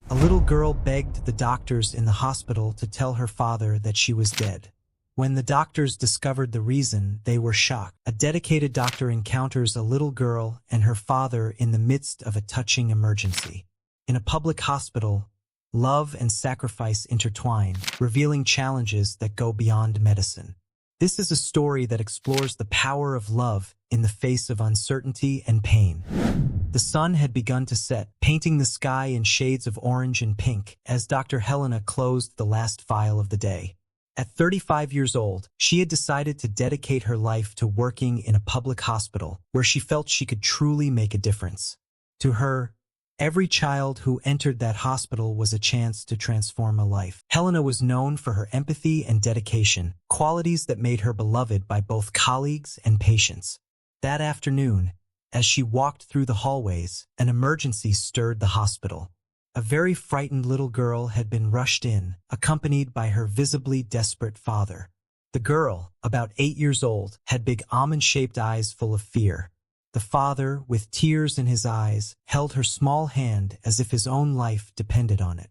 A little girl begged the doctors in the hospital to tell her father that she was dead. When the doctors discovered the reason, they were shocked. A dedicated doctor encounters a little girl and her father in the midst of a touching emergency. In a public hospital, love and sacrifice intertwine, revealing challenges that go beyond medicine. This is a story that explores the power of love in the face of uncertainty and pain. The sun had begun to set, painting the sky in shades of orange and pink as Dr. Helena closed the last file of the day. At 35 years old, she had decided to dedicate her life to working in a public hospital where she felt she could truly make a difference. To her, every child who entered that hospital was a chance to transform a life. Helena was known for her empathy and dedication, qualities that made her beloved by both colleagues and patients. That afternoon, as she walked through the hallways, an emergency stirred the hospital. A very frightened little girl had been rushed in, accompanied by her visibly desperate father. The girl, about 8 years old, had big almond-shaped eyes full of fear. The father, with tears in his eyes, held her small hand as if his own life depended on it.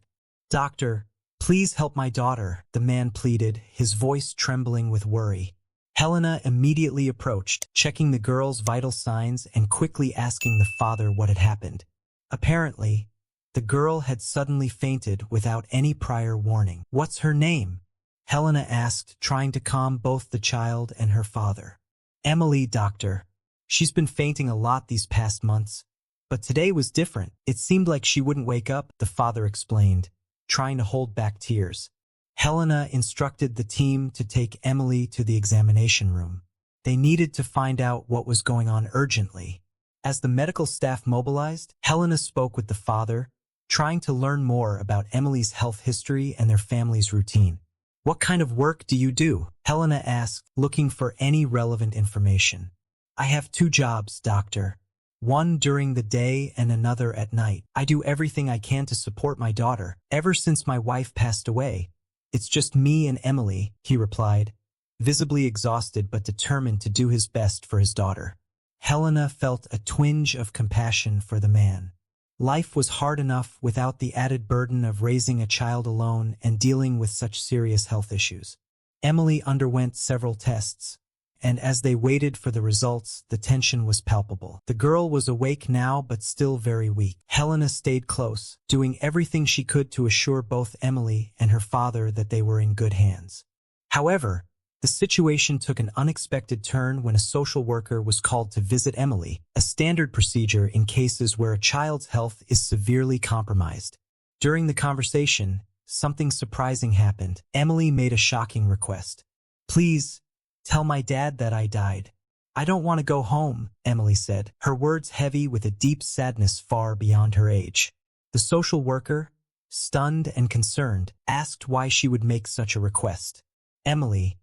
"Doctor, please help my daughter," the man pleaded, his voice trembling with worry. Helena immediately approached, checking the girl's vital signs and quickly asking the father what had happened. Apparently, the girl had suddenly fainted without any prior warning. "What's her name?" Helena asked, trying to calm both the child and her father. "Emily, doctor. She's been fainting a lot these past months, but today was different. It seemed like she wouldn't wake up," the father explained, trying to hold back tears. Helena instructed the team to take Emily to the examination room. They needed to find out what was going on urgently. As the medical staff mobilized, Helena spoke with the father, trying to learn more about Emily's health history and their family's routine. "What kind of work do you do?" Helena asked, looking for any relevant information. "I have 2 jobs, doctor. One during the day and another at night. I do everything I can to support my daughter. Ever since my wife passed away, it's just me and Emily," he replied, visibly exhausted but determined to do his best for his daughter. Helena felt a twinge of compassion for the man. Life was hard enough without the added burden of raising a child alone and dealing with such serious health issues. Emily underwent several tests, and as they waited for the results, the tension was palpable. The girl was awake now but still very weak. Helena stayed close, doing everything she could to assure both Emily and her father that they were in good hands. However, the situation took an unexpected turn when a social worker was called to visit Emily, a standard procedure in cases where a child's health is severely compromised. During the conversation, something surprising happened. Emily made a shocking request. "Please, tell my dad that I died. I don't want to go home," Emily said, her words heavy with a deep sadness far beyond her age. The social worker, stunned and concerned, asked why she would make such a request. Emily,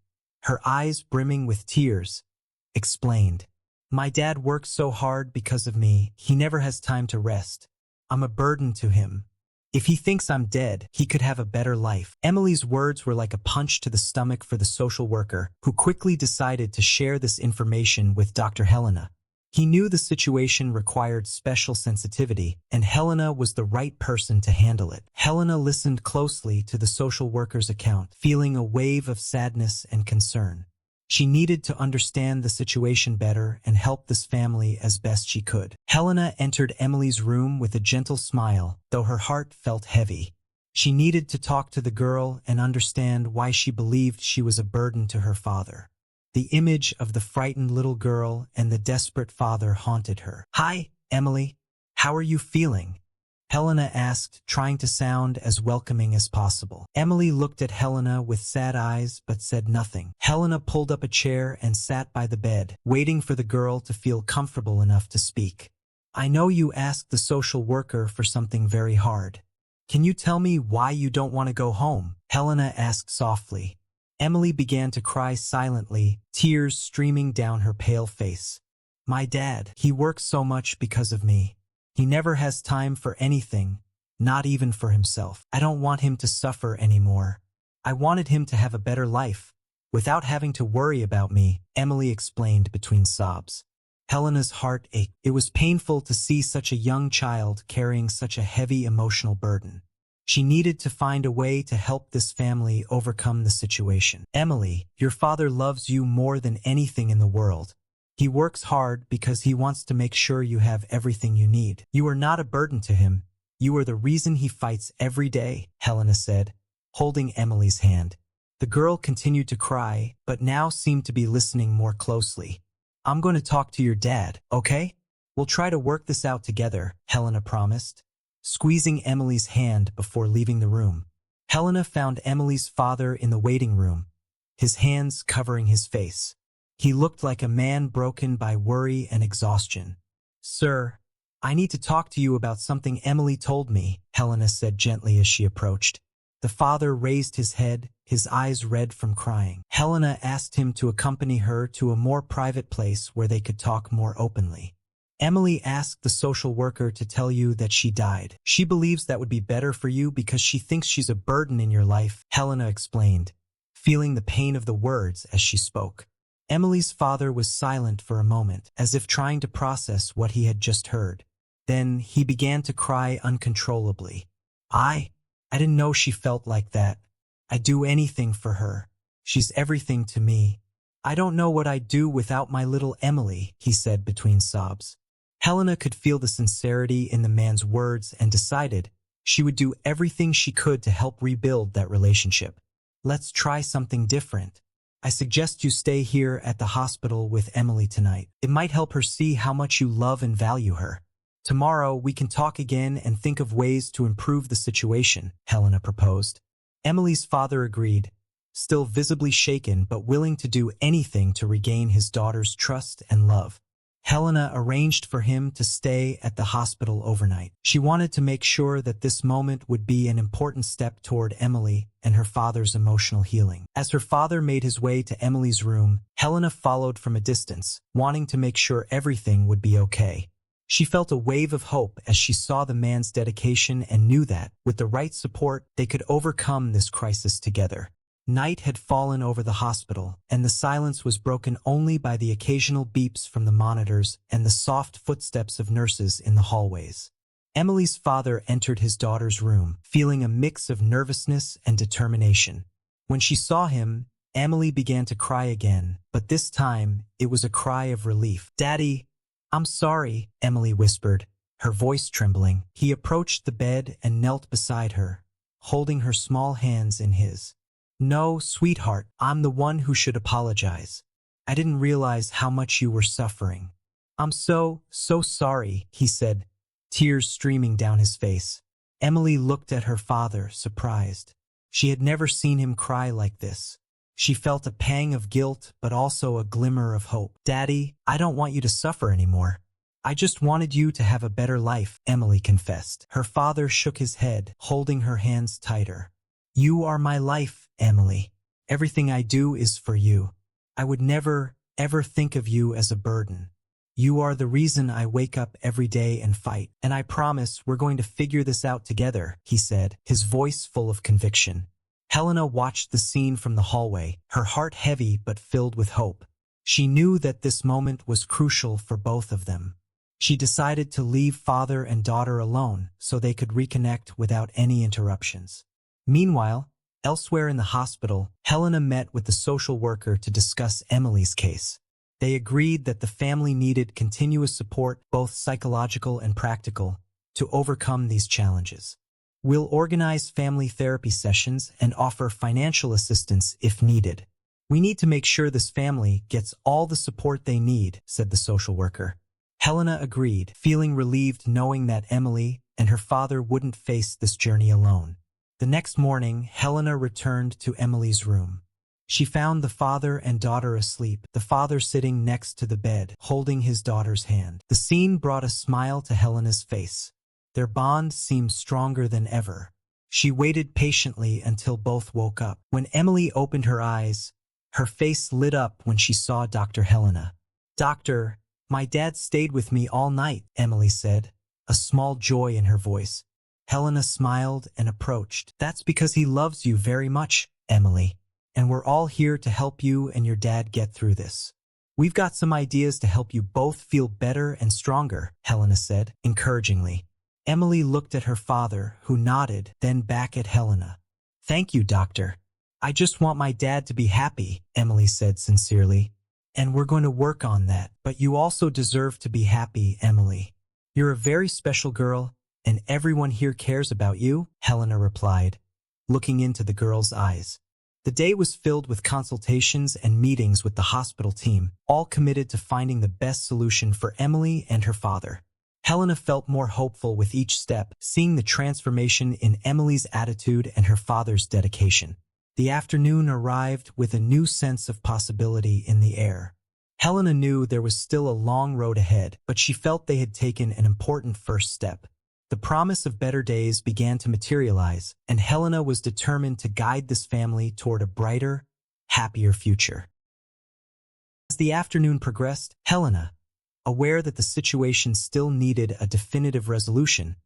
her eyes brimming with tears, explained, "My dad works so hard because of me. He never has time to rest. I'm a burden to him. If he thinks I'm dead, he could have a better life." Emily's words were like a punch to the stomach for the social worker, who quickly decided to share this information with Dr. Helena. He knew the situation required special sensitivity, and Helena was the right person to handle it. Helena listened closely to the social worker's account, feeling a wave of sadness and concern. She needed to understand the situation better and help this family as best she could. Helena entered Emily's room with a gentle smile, though her heart felt heavy. She needed to talk to the girl and understand why she believed she was a burden to her father. The image of the frightened little girl and the desperate father haunted her. "Hi, Emily. How are you feeling?" Helena asked, trying to sound as welcoming as possible. Emily looked at Helena with sad eyes but said nothing. Helena pulled up a chair and sat by the bed, waiting for the girl to feel comfortable enough to speak. "I know you asked the social worker for something very hard. Can you tell me why you don't want to go home?" Helena asked softly. Emily began to cry silently, tears streaming down her pale face. "My dad, he works so much because of me. He never has time for anything, not even for himself. I don't want him to suffer anymore. I wanted him to have a better life, without having to worry about me," Emily explained between sobs. Helena's heart ached. It was painful to see such a young child carrying such a heavy emotional burden. She needed to find a way to help this family overcome the situation. Emily, your father loves you more than anything in the world. He works hard because he wants to make sure you have everything you need. You are not a burden to him. You are the reason he fights every day, Helena said, holding Emily's hand. The girl continued to cry, but now seemed to be listening more closely. I'm going to talk to your dad, okay? We'll try to work this out together, Helena promised, squeezing Emily's hand before leaving the room. Helena found Emily's father in the waiting room, his hands covering his face. He looked like a man broken by worry and exhaustion. Sir, I need to talk to you about something Emily told me, Helena said gently as she approached. The father raised his head, his eyes red from crying. Helena asked him to accompany her to a more private place where they could talk more openly. Emily asked the social worker to tell you that she died. She believes that would be better for you because she thinks she's a burden in your life, Helena explained, feeling the pain of the words as she spoke. Emily's father was silent for a moment, as if trying to process what he had just heard. Then he began to cry uncontrollably. I didn't know she felt like that. I'd do anything for her. She's everything to me. I don't know what I'd do without my little Emily, he said between sobs. Helena could feel the sincerity in the man's words and decided she would do everything she could to help rebuild that relationship. Let's try something different. I suggest you stay here at the hospital with Emily tonight. It might help her see how much you love and value her. Tomorrow we can talk again and think of ways to improve the situation, Helena proposed. Emily's father agreed, still visibly shaken but willing to do anything to regain his daughter's trust and love. Helena arranged for him to stay at the hospital overnight. She wanted to make sure that this moment would be an important step toward Emily and her father's emotional healing. As her father made his way to Emily's room, Helena followed from a distance, wanting to make sure everything would be okay. She felt a wave of hope as she saw the man's dedication and knew that, with the right support, they could overcome this crisis together. Night had fallen over the hospital, and the silence was broken only by the occasional beeps from the monitors and the soft footsteps of nurses in the hallways. Emily's father entered his daughter's room, feeling a mix of nervousness and determination. When she saw him, Emily began to cry again, but this time it was a cry of relief. "Daddy, I'm sorry," Emily whispered, her voice trembling. He approached the bed and knelt beside her, holding her small hands in his. "No, sweetheart, I'm the one who should apologize. I didn't realize how much you were suffering." "I'm so sorry," he said, tears streaming down his face. Emily looked at her father, surprised. She had never seen him cry like this. She felt a pang of guilt, but also a glimmer of hope. "Daddy, I don't want you to suffer anymore. I just wanted you to have a better life," Emily confessed. Her father shook his head, holding her hands tighter. "You are my life, Emily. Everything I do is for you. I would never, ever think of you as a burden. You are the reason I wake up every day and fight. And I promise we're going to figure this out together," he said, his voice full of conviction. Helena watched the scene from the hallway, her heart heavy but filled with hope. She knew that this moment was crucial for both of them. She decided to leave father and daughter alone so they could reconnect without any interruptions. Meanwhile, elsewhere in the hospital, Helena met with the social worker to discuss Emily's case. They agreed that the family needed continuous support, both psychological and practical, to overcome these challenges. "We'll organize family therapy sessions and offer financial assistance if needed. We need to make sure this family gets all the support they need," said the social worker. Helena agreed, feeling relieved knowing that Emily and her father wouldn't face this journey alone. The next morning, Helena returned to Emily's room. She found the father and daughter asleep, the father sitting next to the bed, holding his daughter's hand. The scene brought a smile to Helena's face. Their bond seemed stronger than ever. She waited patiently until both woke up. When Emily opened her eyes, her face lit up when she saw Dr. Helena. "Doctor, my dad stayed with me all night," Emily said, a small joy in her voice. Helena smiled and approached. "That's because he loves you very much, Emily. And we're all here to help you and your dad get through this. We've got some ideas to help you both feel better and stronger," Helena said, encouragingly. Emily looked at her father, who nodded, then back at Helena. "Thank you, doctor. I just want my dad to be happy," Emily said sincerely. "And we're going to work on that. But you also deserve to be happy, Emily. You're a very special girl, and everyone here cares about you," Helena replied, looking into the girl's eyes. The day was filled with consultations and meetings with the hospital team, all committed to finding the best solution for Emily and her father. Helena felt more hopeful with each step, seeing the transformation in Emily's attitude and her father's dedication. The afternoon arrived with a new sense of possibility in the air. Helena knew there was still a long road ahead, but she felt they had taken an important first step. The promise of better days began to materialize, and Helena was determined to guide this family toward a brighter, happier future. As the afternoon progressed, Helena, aware that the situation still needed a definitive resolution,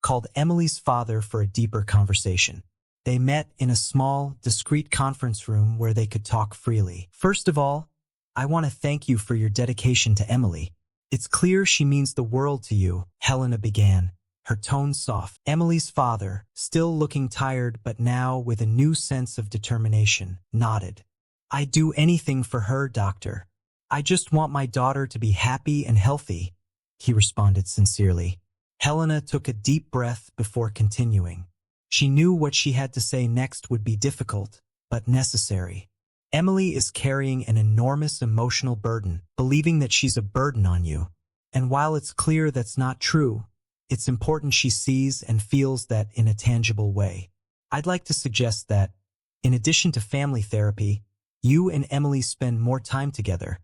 called Emily's father for a deeper conversation. They met in a small, discreet conference room where they could talk freely. "First of all, I want to thank you for your dedication to Emily. It's clear she means the world to you," Helena began, her tone soft. Emily's father, still looking tired but now with a new sense of determination, nodded. "I'd do anything for her, doctor. I just want my daughter to be happy and healthy," he responded sincerely. Helena took a deep breath before continuing. She knew what she had to say next would be difficult, but necessary. "Emily is carrying an enormous emotional burden, believing that she's a burden on you. And while it's clear that's not true, it's important she sees and feels that in a tangible way. I'd like to suggest that, in addition to family therapy, you and Emily spend more time together,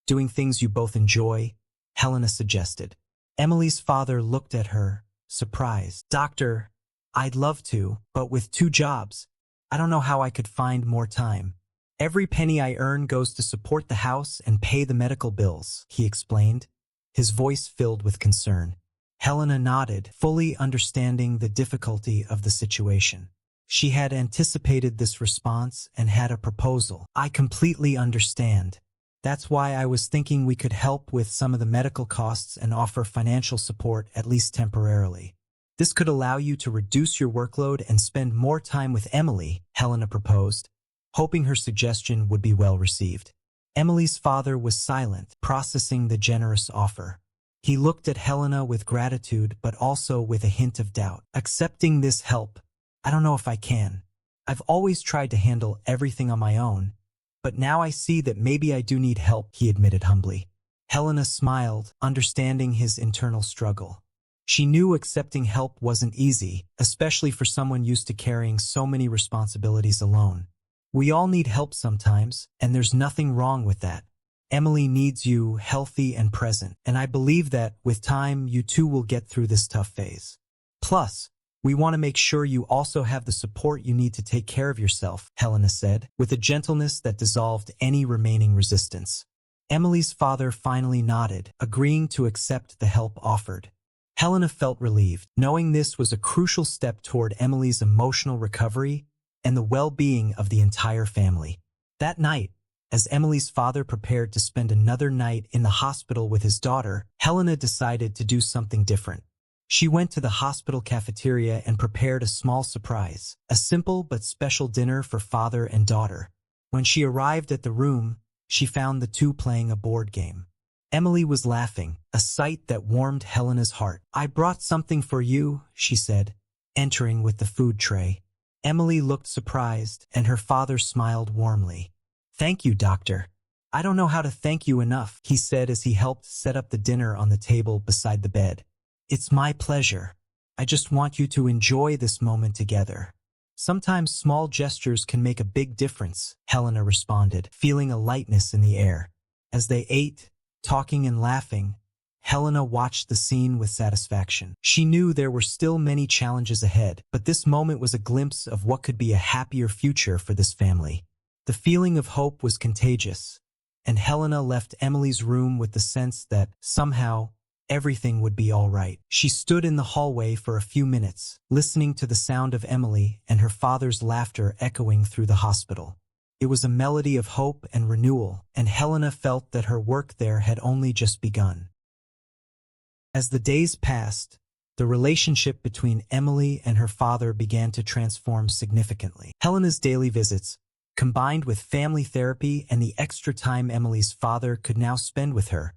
doing things you both enjoy," Helena suggested. Emily's father looked at her, surprised. "Doctor, I'd love to, but with 2 jobs, I don't know how I could find more time. Every penny I earn goes to support the house and pay the medical bills," he explained, his voice filled with concern. Helena nodded, fully understanding the difficulty of the situation. She had anticipated this response and had a proposal. "I completely understand. That's why I was thinking we could help with some of the medical costs and offer financial support, at least temporarily. This could allow you to reduce your workload and spend more time with Emily," Helena proposed, hoping her suggestion would be well received. Emily's father was silent, processing the generous offer. He looked at Helena with gratitude but also with a hint of doubt. "Accepting this help, I don't know if I can. I've always tried to handle everything on my own, but now I see that maybe I do need help," he admitted humbly. Helena smiled, understanding his internal struggle. She knew accepting help wasn't easy, especially for someone used to carrying so many responsibilities alone. "We all need help sometimes, and there's nothing wrong with that. Emily needs you healthy and present, and I believe that, with time, you two will get through this tough phase. Plus, we want to make sure you also have the support you need to take care of yourself," Helena said, with a gentleness that dissolved any remaining resistance. Emily's father finally nodded, agreeing to accept the help offered. Helena felt relieved, knowing this was a crucial step toward Emily's emotional recovery and the well-being of the entire family. That night, as Emily's father prepared to spend another night in the hospital with his daughter, Helena decided to do something different. She went to the hospital cafeteria and prepared a small surprise, a simple but special dinner for father and daughter. When she arrived at the room, she found the two playing a board game. Emily was laughing, a sight that warmed Helena's heart. "I brought something for you," she said, entering with the food tray. Emily looked surprised, and her father smiled warmly. "Thank you, doctor. I don't know how to thank you enough," he said as he helped set up the dinner on the table beside the bed. "It's my pleasure. I just want you to enjoy this moment together." "Sometimes small gestures can make a big difference," Helena responded, feeling a lightness in the air. As they ate, talking and laughing, Helena watched the scene with satisfaction. She knew there were still many challenges ahead, but this moment was a glimpse of what could be a happier future for this family. The feeling of hope was contagious, and Helena left Emily's room with the sense that, somehow, everything would be all right. She stood in the hallway for a few minutes, listening to the sound of Emily and her father's laughter echoing through the hospital. It was a melody of hope and renewal, and Helena felt that her work there had only just begun. As the days passed, The relationship between Emily and her father began to transform significantly. Helena's daily visits, combined with family therapy and the extra time Emily's father could now spend with her,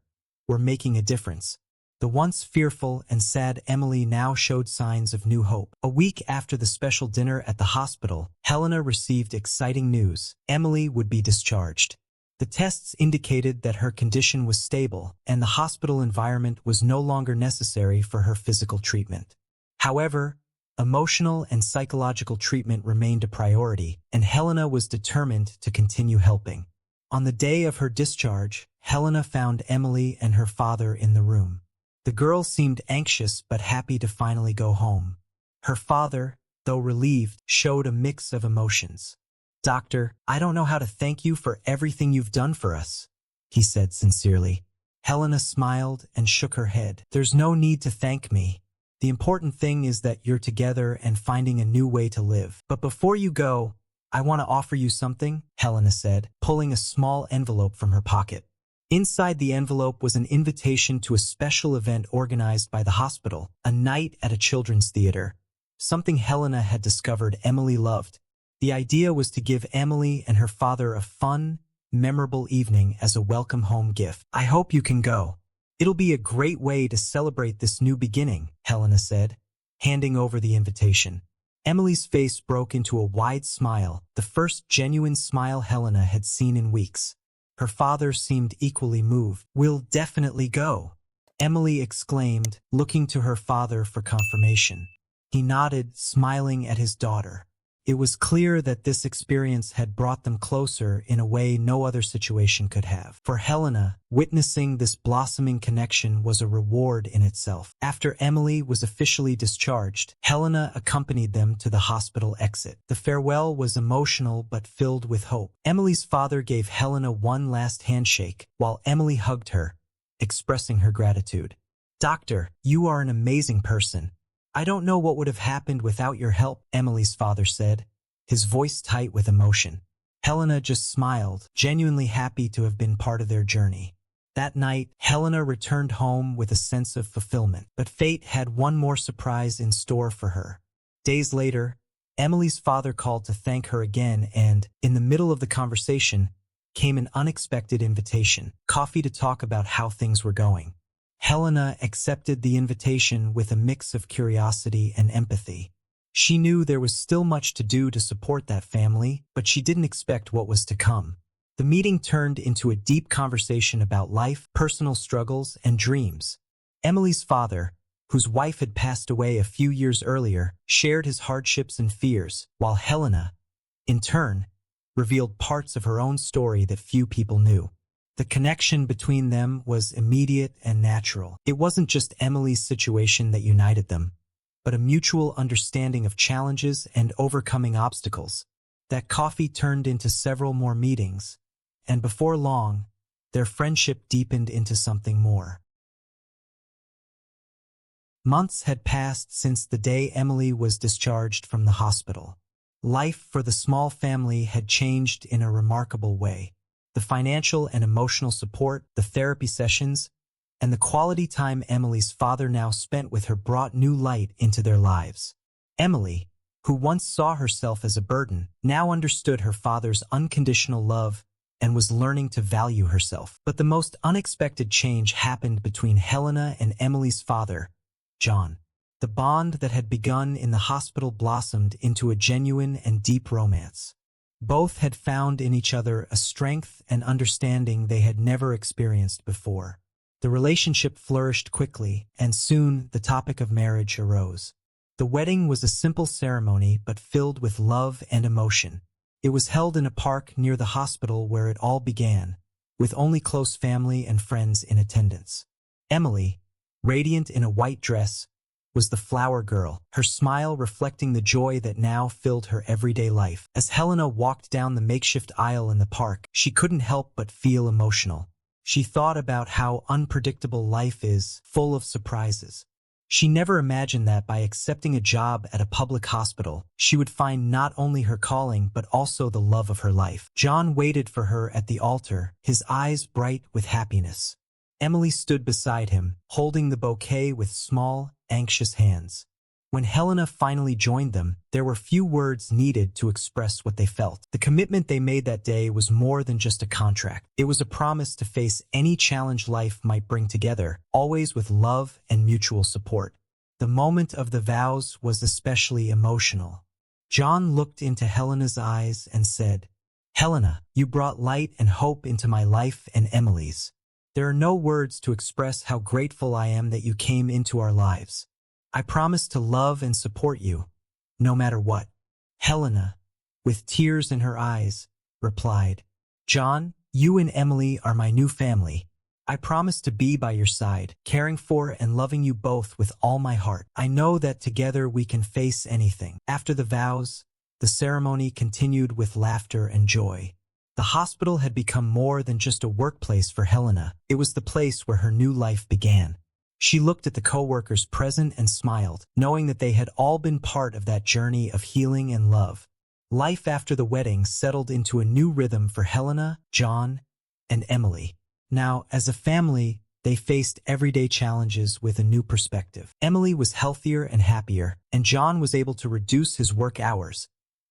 were making a difference. The once fearful and sad Emily now showed signs of new hope. A week after the special dinner at the hospital, Helena received exciting news. Emily would be discharged. The tests indicated that her condition was stable, and the hospital environment was no longer necessary for her physical treatment. However, emotional and psychological treatment remained a priority, and Helena was determined to continue helping. On the day of her discharge, Helena found Emily and her father in the room. The girl seemed anxious but happy to finally go home. Her father, though relieved, showed a mix of emotions. "Doctor, I don't know how to thank you for everything you've done for us," he said sincerely. Helena smiled and shook her head. "There's no need to thank me. The important thing is that you're together and finding a new way to live. But before you go, I want to offer you something," Helena said, pulling a small envelope from her pocket. Inside the envelope was an invitation to a special event organized by the hospital, a night at a children's theater, something Helena had discovered Emily loved. The idea was to give Emily and her father a fun, memorable evening as a welcome home gift. "I hope you can go. It'll be a great way to celebrate this new beginning," Helena said, handing over the invitation. Emily's face broke into a wide smile, the first genuine smile Helena had seen in weeks. Her father seemed equally moved. "We'll definitely go," Emily exclaimed, looking to her father for confirmation. He nodded, smiling at his daughter. It was clear that this experience had brought them closer in a way no other situation could have. For Helena, witnessing this blossoming connection was a reward in itself. After Emily was officially discharged, Helena accompanied them to the hospital exit. The farewell was emotional but filled with hope. Emily's father gave Helena one last handshake, while Emily hugged her, expressing her gratitude. "Doctor, you are an amazing person. I don't know what would have happened without your help," Emily's father said, his voice tight with emotion. Helena just smiled, genuinely happy to have been part of their journey. That night, Helena returned home with a sense of fulfillment, but fate had one more surprise in store for her. Days later, Emily's father called to thank her again, and, in the middle of the conversation, came an unexpected invitation: coffee to talk about how things were going. Helena accepted the invitation with a mix of curiosity and empathy. She knew there was still much to do to support that family, but she didn't expect what was to come. The meeting turned into a deep conversation about life, personal struggles, and dreams. Emily's father, whose wife had passed away a few years earlier, shared his hardships and fears, while Helena, in turn, revealed parts of her own story that few people knew. The connection between them was immediate and natural. It wasn't just Emily's situation that united them, but a mutual understanding of challenges and overcoming obstacles. That coffee turned into several more meetings, and before long, their friendship deepened into something more. Months had passed since the day Emily was discharged from the hospital. Life for the small family had changed in a remarkable way. The financial and emotional support, the therapy sessions, and the quality time Emily's father now spent with her brought new light into their lives. Emily, who once saw herself as a burden, now understood her father's unconditional love and was learning to value herself. But the most unexpected change happened between Helena and Emily's father, John. The bond that had begun in the hospital blossomed into a genuine and deep romance. Both had found in each other a strength and understanding they had never experienced before. The relationship flourished quickly, and soon the topic of marriage arose. The wedding was a simple ceremony but filled with love and emotion. It was held in a park near the hospital where it all began, with only close family and friends in attendance. Emily, radiant in a white dress, was the flower girl, her smile reflecting the joy that now filled her everyday life. As Helena walked down the makeshift aisle in the park, she couldn't help but feel emotional. She thought about how unpredictable life is, full of surprises. She never imagined that by accepting a job at a public hospital, she would find not only her calling but also the love of her life. John waited for her at the altar, his eyes bright with happiness. Emily stood beside him, holding the bouquet with small, anxious hands. When Helena finally joined them, there were few words needed to express what they felt. The commitment they made that day was more than just a contract. It was a promise to face any challenge life might bring together, always with love and mutual support. The moment of the vows was especially emotional. John looked into Helena's eyes and said, "Helena, you brought light and hope into my life and Emily's. There are no words to express how grateful I am that you came into our lives. I promise to love and support you, no matter what." Helena, with tears in her eyes, replied, "John, you and Emily are my new family. I promise to be by your side, caring for and loving you both with all my heart. I know that together we can face anything." After the vows, the ceremony continued with laughter and joy. The hospital had become more than just a workplace for Helena. It was the place where her new life began. She looked at the co-workers present and smiled, knowing that they had all been part of that journey of healing and love. Life after the wedding settled into a new rhythm for Helena, John, and Emily. Now, as a family, they faced everyday challenges with a new perspective. Emily was healthier and happier, and John was able to reduce his work hours,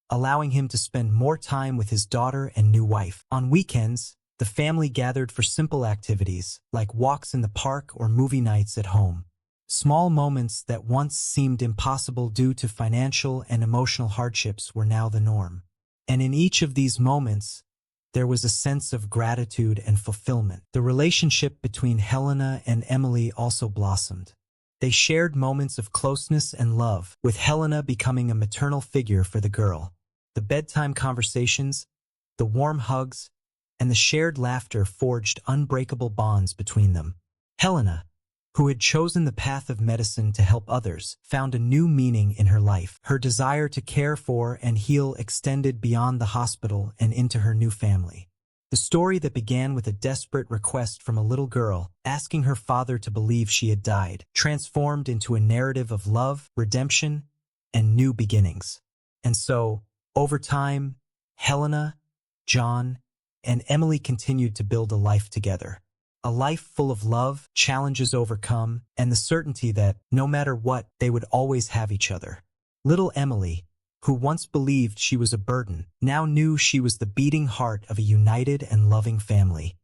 allowing him to spend more time with his daughter and new wife. On weekends, the family gathered for simple activities, like walks in the park or movie nights at home. Small moments that once seemed impossible due to financial and emotional hardships were now the norm. And in each of these moments, there was a sense of gratitude and fulfillment. The relationship between Helena and Emily also blossomed. They shared moments of closeness and love, with Helena becoming a maternal figure for the girl. The bedtime conversations, the warm hugs, and the shared laughter forged unbreakable bonds between them. Helena, who had chosen the path of medicine to help others, found a new meaning in her life. Her desire to care for and heal extended beyond the hospital and into her new family. The story that began with a desperate request from a little girl, asking her father to believe she had died, transformed into a narrative of love, redemption, and new beginnings. And so, over time, Helena, John, and Emily continued to build a life together. A life full of love, challenges overcome, and the certainty that, no matter what, they would always have each other. Little Emily, who once believed she was a burden, now knew she was the beating heart of a united and loving family.